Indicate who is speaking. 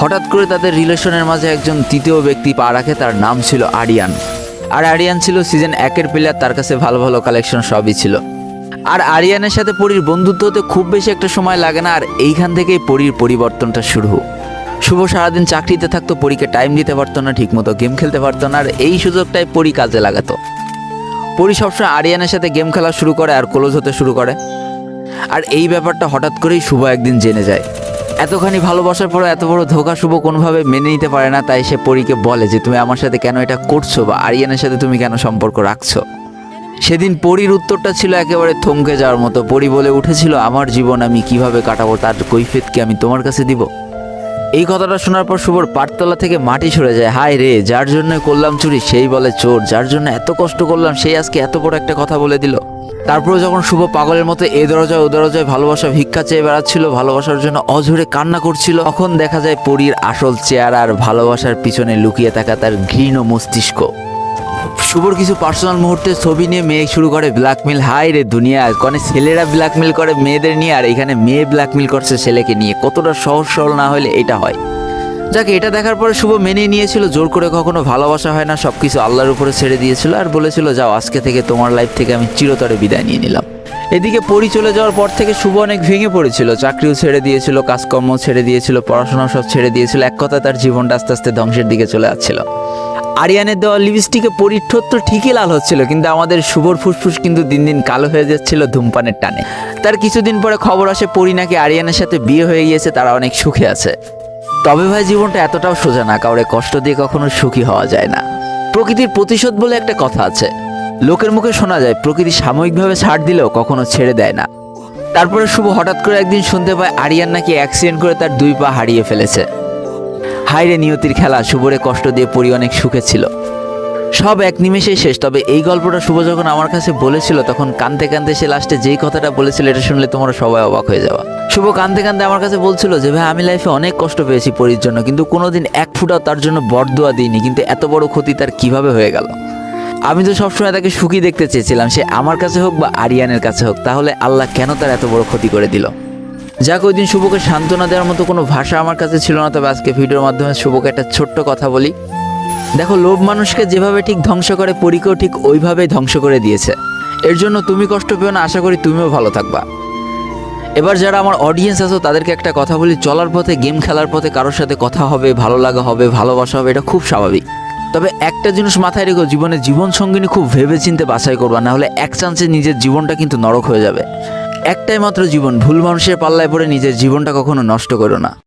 Speaker 1: হঠাৎ করে তাদের রিলেশনের মাঝে একজন তৃতীয় ব্যক্তি পা রাখে, তার নাম ছিল আরিয়ান। আর আরিয়ান ছিল সিজন 1-এর প্লেয়ার, তার কাছে ভালো ভালো কালেকশন সবই ছিল। আর আরিয়ানের সাথে পরীর বন্ধুত্ব হতে খুব বেশি একটা সময় লাগে না, আর এইখান থেকেই পরীর পরিবর্তনটা শুরু। শুভ সারাদিন চাকরিতে থাকতো, পরীকে টাইম দিতে পারতো না, ঠিকমতো গেম খেলতে পারতো না, আর এই সুযোগটাই পরী কাজে লাগাতো। পরী সবসময় আরিয়ানের সাথে গেম খেলা শুরু করে আর ক্লোজ হতে শুরু করে। আর এই ব্যাপারটা হঠাৎ করেই শুভ একদিন জেনে যায়। এতখানি ভালোবাসার পরে এত বড় ধোঁকা শুভ কোনোভাবে মেনে নিতে পারে না, তাই সে পরীকে বলে যে তুমি আমার সাথে কেন এটা করছো, বা আরিয়ানের সাথে তুমি কেন সম্পর্ক রাখছো। সেদিন পরীর উত্তরটা ছিল একেবারে থমকে যাওয়ার মতো। পরী বলে উঠেছিল, আমার জীবন আমি কিভাবে কাটাবো তার কৈফিয়ত কি আমি তোমার কাছে দিব? এই কথাটা শোনার পর শুভর পাটতলা থেকে মাটি সরে যায়। হায় রে, যার জন্য করলাম চুরি সেই বলে চোর, যার জন্য এত কষ্ট করলাম সেই আজকে এত বড় একটা কথা বলে দিল। তারপরে যখন শুভ পাগলের মতো এ দরজায় ও দরজায় ভালোবাসা ভিক্ষা চেয়ে বেড়াচ্ছিল, ভালোবাসার জন্য অঝরে কান্না করছিল, তখন দেখা যায় পরীর আসল চেহারা আর ভালোবাসার পিছনে লুকিয়ে থাকা তার ঘৃণ মস্তিষ্ক। শুভর কিছু পার্সোনাল মুহূর্তের ছবি নিয়ে মেয়ে শুরু করে ব্ল্যাকমেল। হাই রে দুনিয়া, মানে ছেলেরা ব্ল্যাকমেল করে মেয়েদের নিয়ে, আর এখানে মেয়ে ব্ল্যাকমেল করছে ছেলেকে নিয়ে। কতটা সহজ সরল না হলে এটা হয়। যাকে এটা দেখার পরে শুভ মেনে নিয়েছিল। জোর করে কখনো ভালোবাসা হয় না, সব কিছু আল্লাহর উপরে ছেড়ে দিয়েছিল আর বলেছিল, যাও আজকে থেকে তোমার লাইফ থেকে আমি চিরতরে বিদায় নিয়ে নিলাম। এদিকে পরী চলে যাওয়ার পর থেকে শুভ অনেক ভেঙে পড়েছিল। চাকরিও ছেড়ে দিয়েছিল, কাজকর্ম ছেড়ে দিয়েছিল, পড়াশোনা সব ছেড়ে দিয়েছিল। এক কথায় তার জীবনটা আস্তে আস্তে ধ্বংসের দিকে চলে যাচ্ছিল। আরিয়ানের দেওয়া লিপস্টিকে পরীর ঠোঁট তো ঠিকই লাল হচ্ছিল, কিন্তু আমাদের শুভর ফুসফুস কিন্তু দিন দিন কালো হয়ে যাচ্ছিল ধূমপানের টানে। তার কিছুদিন পরে খবর আসে পরী নাকি আরিয়ানের সাথে বিয়ে হয়ে গিয়েছে, তারা অনেক সুখে আছে। তবে ভাই, জীবনটা এতটাও সোজা না, কাউরে কষ্ট দিয়ে কখনো সুখী হওয়া যায় না। প্রকৃতির প্রতিশোধ বলে একটা কথা আছে। লোকের মুখে শোনা যায় প্রকৃতি সাময়িকভাবে ছাড় দিলেও কখনো ছেড়ে দেয় না। তারপরে শুভ হঠাৎ করে একদিন শুনতে পায় আরিয়ান নাকি অ্যাক্সিডেন্ট করে তার 2 পা হারিয়ে ফেলেছে। হায়রে নিয়তির খেলা, শুভরে কষ্ট দিয়ে পরী অনেক সুখে ছিল। সব এক নিমেষেই শেষ। তবে এই গল্পটা শুভ যখন আমার কাছে বলেছিল, তখন কাঁদতে কাঁদতে সে লাস্টে যেই কথাটা বলেছিল, এটা শুনলে তোমরা সবাই অবাক হয়ে যাওয়া। শুভ কাঁদতে কাঁদতে আমার কাছে বলছিল যে, ভাই আমি লাইফে অনেক কষ্ট পেয়েছি পরীর জন্য, কিন্তু কোনোদিন এক ফুটাও তার জন্য বরদোয়া দিইনি, কিন্তু এত বড় ক্ষতি তার কিভাবে হয়ে গেল। আমি তো সবসময় তাকে সুখী দেখতে চেয়েছিলাম, সে আমার কাছে হোক বা আরিয়ানের কাছে হোক, তাহলে আল্লাহ কেন তার এত বড় ক্ষতি করে দিল। যাক, ওই দিন শুভকে সান্ত্বনা দেওয়ার মতো কোনো ভাষা আমার কাছে ছিল না। তবে আজকে ভিডিওর মাধ্যমে শুভকে একটা ছোট্ট কথা বলি। দেখো, লোভ মানুষকে যেভাবে ঠিক ধ্বংস করে, পরীকেও ঠিক ওইভাবেই ধ্বংস করে দিয়েছে। এর জন্য তুমি কষ্ট পেও না, আশা করি তুমিও ভালো থাকবা। এবার যারা আমার অডিয়েন্স আছো তাদেরকে একটা কথা বলি, চলার পথে, গেম খেলার পথে কারোর সাথে কথা হবে, ভালো লাগা হবে, ভালোবাসা হবে, এটা খুব স্বাভাবিক। তবে একটা জিনিস মাথায় রেখো, জীবনে জীবন সঙ্গিনী খুব ভেবে চিন্তে বাছাই করবা, না হলে এক চান্সে নিজের জীবনটা কিন্তু নরক হয়ে যাবে। একটাই মাত্র জীবন, ভুল মানুষের পাল্লায় পড়ে নিজের জীবনটা কখনো নষ্ট করো না।